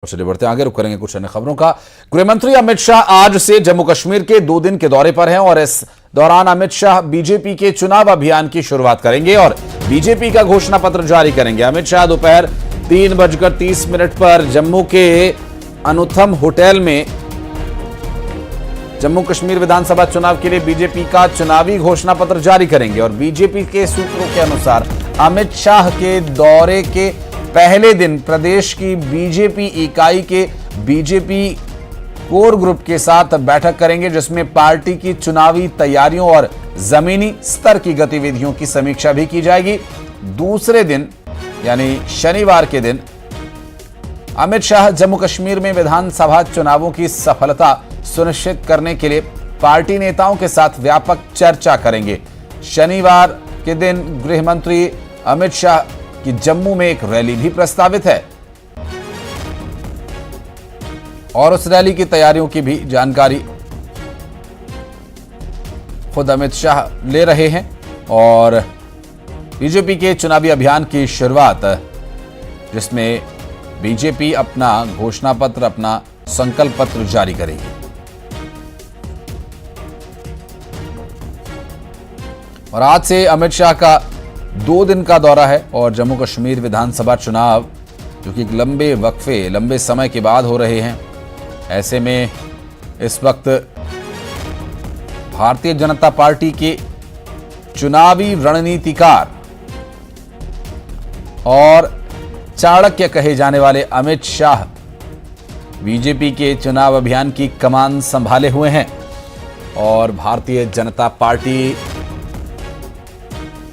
चलिए बढ़ते आगे, रुक करेंगे कुछ अन्य खबरों का। गृहमंत्री अमित शाह आज से जम्मू कश्मीर के 2 दिन के दौरे पर हैं और इस दौरान अमित शाह बीजेपी के चुनाव अभियान की शुरुआत करेंगे और बीजेपी का घोषणा पत्र जारी करेंगे। अमित शाह दोपहर 3:30 पर जम्मू के अनुथम होटल में जम्मू कश्मीर विधानसभा चुनाव के लिए बीजेपी का चुनावी घोषणा पत्र जारी करेंगे और बीजेपी के सूत्रों के अनुसार अमित शाह के दौरे के पहले दिन प्रदेश की बीजेपी इकाई के बीजेपी कोर ग्रुप के साथ बैठक करेंगे, जिसमें पार्टी की चुनावी तैयारियों और जमीनी स्तर की गतिविधियों की समीक्षा भी की जाएगी। दूसरे दिन यानी शनिवार के दिन अमित शाह जम्मू कश्मीर में विधानसभा चुनावों की सफलता सुनिश्चित करने के लिए पार्टी नेताओं के साथ व्यापक चर्चा करेंगे। शनिवार के दिन गृह मंत्री अमित शाह की जम्मू में एक रैली भी प्रस्तावित है और उस रैली की तैयारियों की भी जानकारी खुद अमित शाह ले रहे हैं और बीजेपी के चुनावी अभियान की शुरुआत, जिसमें बीजेपी अपना घोषणा पत्र, अपना संकल्प पत्र जारी करेगी। और आज से अमित शाह का 2 दिन का दौरा है और जम्मू कश्मीर विधानसभा चुनाव जो कि लंबे समय के बाद हो रहे हैं, ऐसे में इस वक्त भारतीय जनता पार्टी के चुनावी रणनीतिकार और चाणक्य कहे जाने वाले अमित शाह बीजेपी के चुनाव अभियान की कमान संभाले हुए हैं और भारतीय जनता पार्टी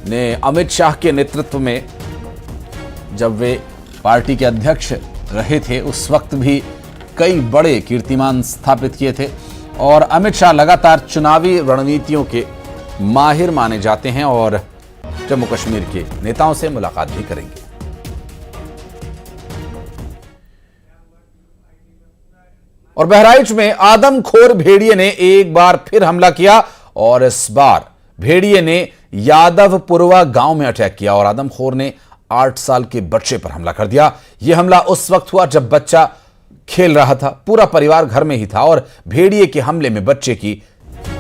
ने अमित शाह के नेतृत्व में जब वे पार्टी के अध्यक्ष रहे थे उस वक्त भी कई बड़े कीर्तिमान स्थापित किए थे और अमित शाह लगातार चुनावी रणनीतियों के माहिर माने जाते हैं और जम्मू कश्मीर के नेताओं से मुलाकात भी करेंगे। और बहराइच में आदमखोर भेड़िए ने एक बार फिर हमला किया और इस बार भेड़िए ने यादवपुरवा गांव में अटैक किया और आदमखोर ने 8 साल के बच्चे पर हमला कर दिया। यह हमला उस वक्त हुआ जब बच्चा खेल रहा था, पूरा परिवार घर में ही था और भेड़िए के हमले में बच्चे की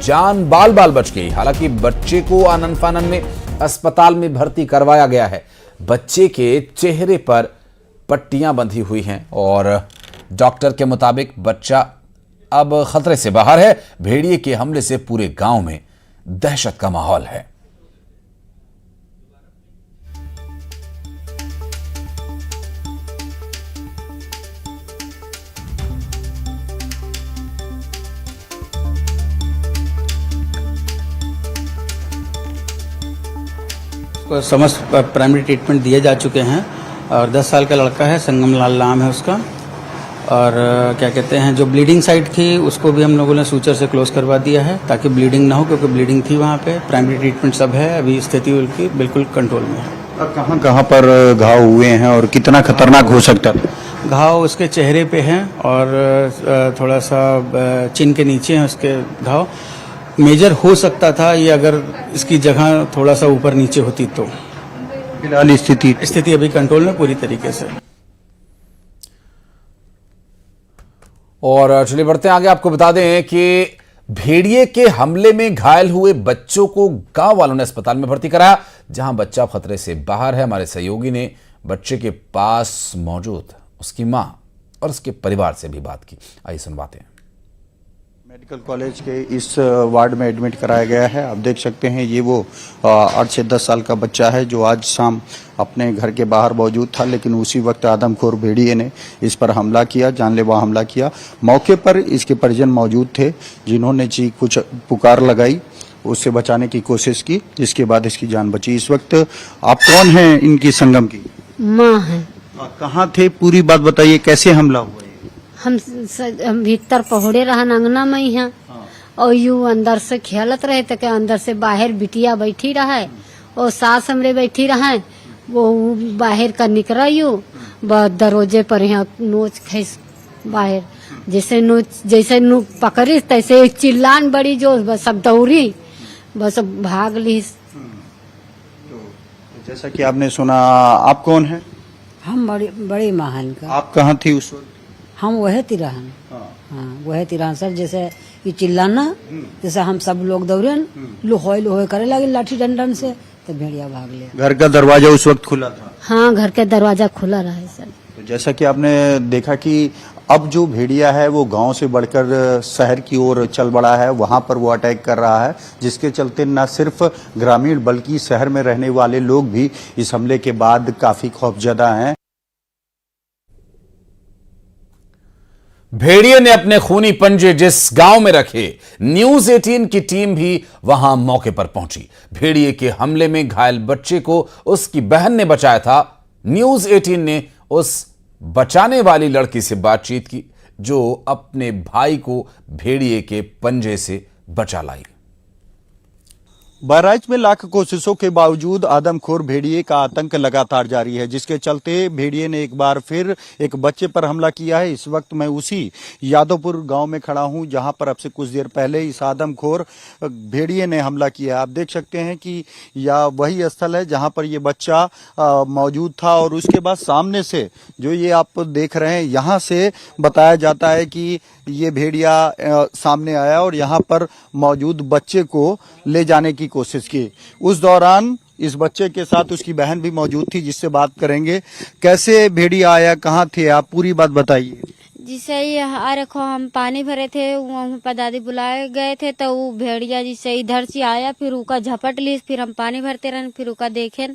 जान बाल बच गई। हालांकि बच्चे को आनन फानन में अस्पताल में भर्ती करवाया गया है। बच्चे के चेहरे पर पट्टियां बंधी हुई हैं और डॉक्टर के मुताबिक बच्चा अब खतरे से बाहर है। भेड़िए के हमले से पूरे गांव में दहशत का माहौल है। समस्त प्राइमरी ट्रीटमेंट दिए जा चुके हैं और 10 साल का लड़का है, संगम लाल नाम है उसका। और क्या कहते हैं, जो ब्लीडिंग साइट थी उसको भी हम लोगों ने सूचर से क्लोज करवा दिया है ताकि ब्लीडिंग ना हो, क्योंकि ब्लीडिंग थी वहाँ पे। प्राइमरी ट्रीटमेंट सब है, अभी स्थिति उनकी बिल्कुल कंट्रोल में है। कहाँ पर घाव हुए हैं और कितना खतरनाक हो सकता है? घाव उसके चेहरे पे हैं और थोड़ा सा चिन के नीचे हैं उसके घाव। मेजर हो सकता था ये अगर इसकी जगह थोड़ा सा ऊपर नीचे होती तो। फिलहाल स्थिति अभी कंट्रोल में पूरी तरीके से। और चलिए बढ़ते हैं आगे, आपको बता दें कि भेड़िए के हमले में घायल हुए बच्चों को गांव वालों ने अस्पताल में भर्ती कराया, जहां बच्चा खतरे से बाहर है। हमारे सहयोगी ने बच्चे के पास मौजूद उसकी मां और उसके परिवार से भी बात की। आइए सुनवाते हैं। मेडिकल कॉलेज के इस वार्ड में एडमिट कराया गया है। आप देख सकते हैं ये वो 8 से 10 साल का बच्चा है जो आज शाम अपने घर के बाहर मौजूद था, लेकिन उसी वक्त आदमखोर भेड़िए ने इस पर हमला किया, जानलेवा हमला किया। मौके पर इसके परिजन मौजूद थे जिन्होंने कुछ पुकार लगाई, उससे बचाने की कोशिश की, जिसके बाद इसकी जान बची। इस वक्त आप कौन हैं इनकी संगम की? माँ है। कहाँ थे, पूरी बात बताइए, कैसे हमला हुआ? हम भीतर पहुड़े रहन अंगना में ही हैं और यू अंदर से खेलत रहे थे कि अंदर से बाहर बिटिया बैठी रहे और सास हमरे बैठी रहे, वो बाहर का निकला यू दरोजे पर यहाँ नोच खैस बाहर, जैसे नोच पकड़ी तैसे चिल्लान बड़ी जो बस सब दौड़ी, बस भाग ली। जैसा कि आपने सुना, आप कौन है? हम बड़ी महान का। आप कहाँ थी उस वक्त? हम वह तिरहन। हाँ वह तिरहन सर, जैसे ये चिल्लाना, जैसे हम सब लोग दौड़े लोहे करे लगे लाठी डंडन से, तो भेड़िया भाग ले। घर का दरवाजा उस वक्त खुला था? हाँ घर के दरवाजा खुला रहा है सर। तो जैसा कि आपने देखा कि अब जो भेड़िया है वो गांव से बढ़कर शहर की ओर चल बढ़ा है, वहां पर वो अटैक कर रहा है, जिसके चलते न सिर्फ ग्रामीण बल्कि शहर में रहने वाले लोग भी इस हमले के बाद काफी खौफजदा हैं। भेड़िए ने अपने खूनी पंजे जिस गांव में रखे, न्यूज 18 की टीम भी वहां मौके पर पहुंची। भेड़िए के हमले में घायल बच्चे को उसकी बहन ने बचाया था। न्यूज 18 ने उस बचाने वाली लड़की से बातचीत की जो अपने भाई को भेड़िए के पंजे से बचा लाई। बहराइच में लाख कोशिशों के बावजूद आदमखोर भेड़िए का आतंक लगातार जारी है, जिसके चलते भेड़िए ने एक बार फिर एक बच्चे पर हमला किया है। इस वक्त मैं उसी यादवपुर गांव में खड़ा हूं जहां पर अब से कुछ देर पहले इस आदमखोर भेड़िए ने हमला किया। आप देख सकते हैं कि यह वही स्थल है जहां पर ये बच्चा मौजूद था और उसके बाद सामने से जो ये आप देख रहे हैं, यहां से बताया जाता है कि ये भेड़िया सामने आया और यहाँ पर मौजूद बच्चे को ले जाने की कोशिश की। उस दौरान इस बच्चे के साथ उसकी बहन भी मौजूद थी, जिससे बात करेंगे। कैसे भेड़िया आया, कहाँ थे आप, पूरी बात बताइए। जिसे ये रखो, हम पानी भरे थे, वहाँ पर दादी बुलाए गए थे, तो वो भेड़िया जिससे इधर से आया, फिर उका झपट ली, फिर हम पानी भरते रहे, फिर उका देखे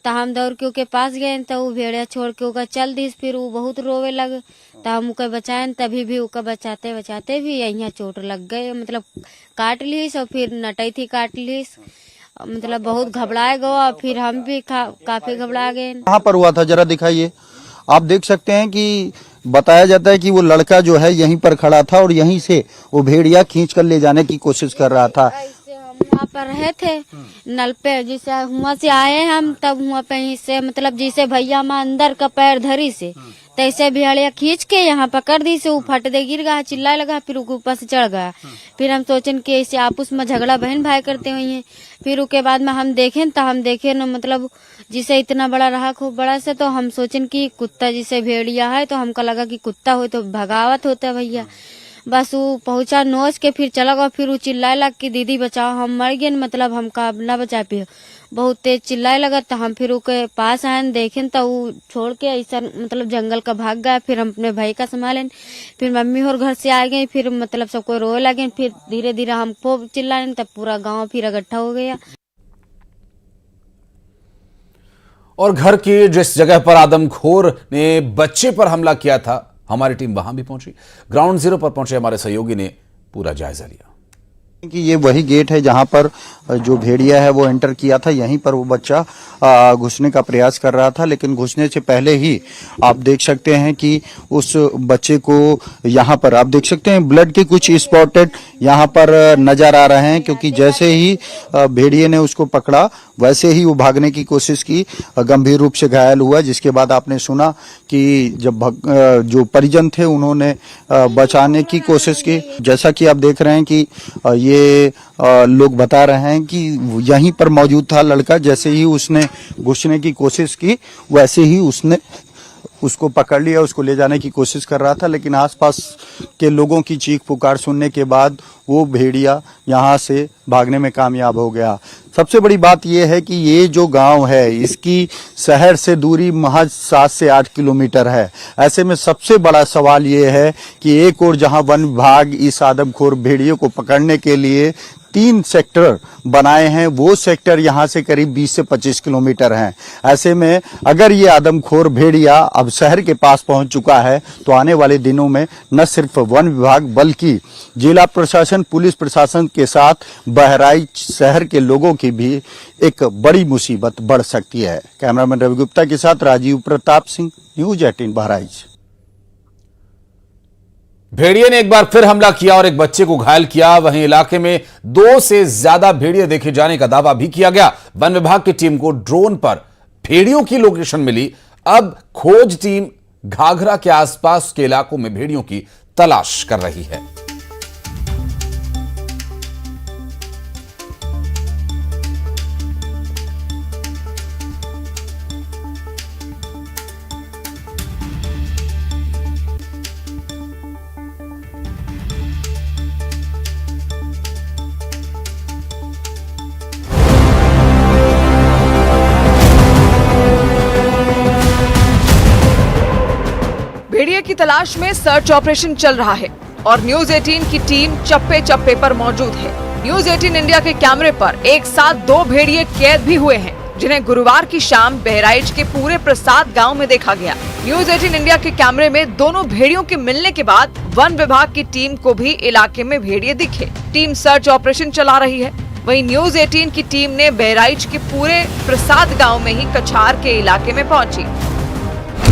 तो हम दौड़ के उसके पास गए, तो वो भेड़िया छोड़ के उका चल दी, फिर वो बहुत रोवे लग, तो हम उका बचाए, तभी भी उका बचाते बचाते भी यहाँ चोट लग गए, मतलब काट ली, और फिर नटई थी काट ली, मतलब बहुत घबराए गए, फिर हम भी काफी घबरा गए। कहाँ पर हुआ था जरा दिखाइए। आप देख सकते हैं कि बताया जाता है कि वो लड़का जो है यहीं पर खड़ा था और यहीं से वो भेड़िया खींच कर ले जाने की कोशिश कर रहा था। वहाँ पर रहे थे नल पे, जिसे वहाँ से आए हम, तब वहाँ पे ही से मतलब जिसे भैया माँ अंदर का पैर धरी से तैसे भेड़िया खींच के यहाँ पकड़ दी से, वो फट दे गिर गया, चिल्लाए लगा, फिर ऊपर से चढ़ गया। फिर हम सोचन कि ऐसे आपस में झगड़ा बहन भाई करते हुए हैं। फिर उसके बाद में हम देखें तो हम देखे न मतलब जिसे इतना बड़ा रहा खूब बड़ा से, तो हम सोचन कि कुत्ता जिसे भेड़िया है, तो हमको लगा कि कुत्ता हो तो भगावत होता भैया। बस वो पहुंचा नोच के फिर चला गया, फिर वो चिल्लाए लग कि दीदी बचाओ, हम मर गए, मतलब हमका ना बचा पे, बहुत तेज चिल्लाए लगा। तो हम फिर उसके पास आए, देखें तो वो छोड़ के ऐसा मतलब जंगल का भाग गया। फिर हम अपने भाई का संभालें, फिर मम्मी और घर से आ गई, फिर मतलब सबको रोए लगे, फिर धीरे धीरे हमको चिल्लाए, तब पूरा गाँव फिर इकट्ठा हो गया। और घर की जिस जगह पर आदमखोर ने बच्चे पर हमला किया था, हमारी टीम वहां भी पहुंची। ग्राउंड जीरो पर पहुंचे हमारे सहयोगी ने पूरा जायजा लिया कि ये वही गेट है जहां पर जो भेड़िया है वो एंटर किया था। यहीं पर वो बच्चा घुसने का प्रयास कर रहा था, लेकिन घुसने से पहले ही आप देख सकते हैं कि उस बच्चे को यहाँ पर आप देख सकते हैं ब्लड के कुछ स्पॉटेड यहाँ पर नजर आ रहे हैं, क्योंकि जैसे ही भेड़िए ने उसको पकड़ा वैसे ही वो भागने की कोशिश की, गंभीर रूप से घायल हुआ। जिसके बाद आपने सुना कि जब जो परिजन थे उन्होंने बचाने की कोशिश की। जैसा कि आप देख रहे हैं कि ये लोग बता रहे हैं कि यहीं पर मौजूद था लड़का। जैसे ही उसने घुसने की कोशिश की वैसे ही उसने उसको पकड़ लिया, उसको ले जाने की कोशिश कर रहा था, लेकिन आसपास के लोगों की चीख पुकार सुनने के बाद वो भेड़िया यहाँ से भागने में कामयाब हो गया। सबसे बड़ी बात यह है कि ये जो गांव है इसकी शहर से दूरी महज 7 से 8 किलोमीटर है। ऐसे में सबसे बड़ा सवाल ये है कि एक और जहां वन विभाग इस आदमखोर भेड़ियों को पकड़ने के लिए 3 सेक्टर बनाए हैं, वो सेक्टर यहाँ से करीब 20 से 25 किलोमीटर हैं। ऐसे में अगर ये आदमखोर भेड़िया अब शहर के पास पहुंच चुका है तो आने वाले दिनों में न सिर्फ वन विभाग बल्कि जिला प्रशासन, पुलिस प्रशासन के साथ बहराइच शहर के लोगों की भी एक बड़ी मुसीबत बढ़ सकती है। कैमरामैन रवि गुप्ता के साथ राजीव प्रताप सिंह, न्यूज 18 बहराइच। भेड़िए ने एक बार फिर हमला किया और एक बच्चे को घायल किया। वहीं इलाके में 2 से ज्यादा भेड़िए देखे जाने का दावा भी किया गया। वन विभाग की टीम को ड्रोन पर भेड़ियों की लोकेशन मिली। अब खोज टीम घाघरा के आसपास के इलाकों में भेड़ियों की तलाश कर रही है। तलाश में सर्च ऑपरेशन चल रहा है और न्यूज 18 की टीम चप्पे चप्पे पर मौजूद है। न्यूज 18 इंडिया के कैमरे पर एक साथ 2 भेड़िए कैद भी हुए हैं, जिन्हें गुरुवार की शाम बहराइच के पूरे प्रसाद गांव में देखा गया। न्यूज 18 इंडिया के कैमरे में दोनों भेड़ियों के मिलने के बाद वन विभाग की टीम को भी इलाके में भेड़िए दिखे। टीम सर्च ऑपरेशन चला रही है। वहीं न्यूज 18 की टीम ने बहराइच के पूरे प्रसाद गांव में ही कछार के इलाके में पहुंची।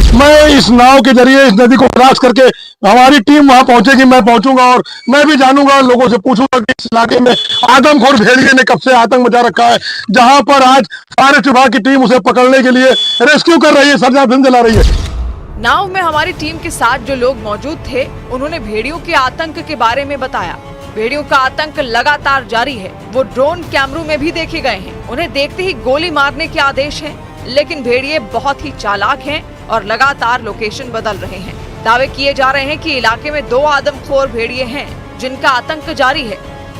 मैं इस नाव के जरिए इस नदी को क्रॉस करके हमारी टीम वहां पहुंचेगी, मैं पहुंचूंगा और मैं भी जानूंगा, लोगों से पूछूंगा कि इस इलाके में आदमखोर भेड़िए ने कब से आतंक मचा रखा है, जहां पर आज फॉरेस्ट विभाग की टीम उसे पकड़ने के लिए रेस्क्यू कर रही है, सर्च चला रही है। नाव में हमारी टीम के साथ जो लोग मौजूद थे, उन्होंने भेड़ियों के आतंक के बारे में बताया। भेड़ियों का आतंक लगातार जारी है। वो ड्रोन कैमरों में भी देखे गए हैं। उन्हें देखते ही गोली मारने के आदेश हैं, लेकिन भेड़िए बहुत ही चालाक हैं और लगातार लोकेशन बदल रहे हैं। दावे किए जा रहे हैं कि इलाके में 2 आदमखोर भेड़िए हैं जिनका आतंक जारी है,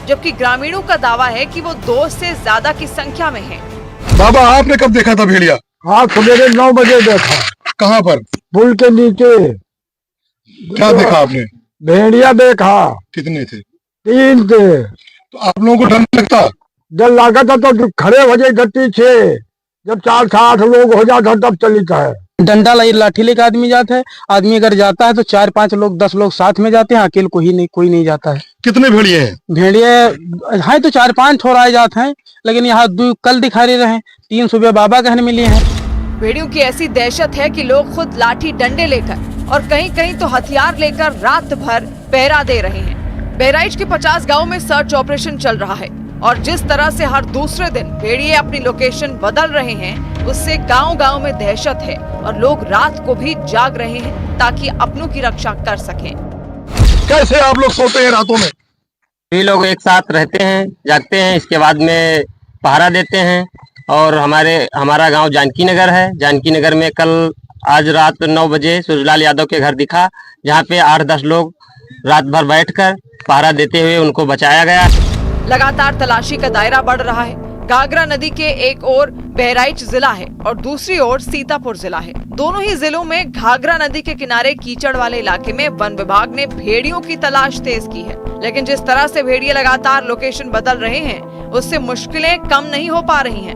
जबकि ग्रामीणों का दावा है कि वो 2 से ज्यादा की संख्या में हैं। बाबा आपने कब देखा था भेड़िया? आज सवेरे 9 बजे देखा। कहाँ पर? पुल के नीचे। क्या देखा आपने? भेड़िया देखा। कितने थे? 3 थे। तो आप लोगों को डर नहीं लगता? जब लगा था तो खड़े हो जाए गति से, जब 4-8 लोग हो जाता तब चलता है। डंडा लाठी लेकर आदमी जाता है। आदमी अगर जाता है तो 4-5 लोग 10 लोग साथ में जाते हैं, अकेले कोई नहीं जाता है। कितने भेड़िए हैं? भेड़िए हैं तो 4-5 ठोराए जाते हैं, लेकिन यहाँ 2 कल दिखाई दे रहे हैं, 3 सुबह बाबा कहने मिले हैं। भेड़ियों की ऐसी दहशत है कि लोग खुद लाठी डंडे लेकर और कहीं कहीं तो हथियार लेकर रात भर पहरा दे रहे हैं। बहराइच के 50 गांव में सर्च ऑपरेशन चल रहा है और जिस तरह से हर दूसरे दिन भेड़िए अपनी लोकेशन बदल रहे हैं, उससे गांव-गांव में दहशत है और लोग रात को भी जाग रहे हैं ताकि अपनों की रक्षा कर सकें। कैसे आप लोग सोते हैं रातों में? सभी लोग एक साथ रहते हैं, जागते हैं, इसके बाद में पहरा देते हैं। और हमारा गांव जानकी नगर है। जानकी नगर में आज रात 9 बजे सूरजलाल यादव के घर दिखा, जहां पे 8-10 लोग रात भर बैठकर पहरा देते हुए उनको बचाया गया। लगातार तलाशी का दायरा बढ़ रहा है। घाघरा नदी के एक ओर बहराइच जिला है और दूसरी ओर सीतापुर जिला है। दोनों ही जिलों में घाघरा नदी के किनारे कीचड़ वाले इलाके में वन विभाग ने भेड़ियों की तलाश तेज की है, लेकिन जिस तरह से भेड़िए लगातार लोकेशन बदल रहे हैं, उससे मुश्किलें कम नहीं हो पा रही हैं।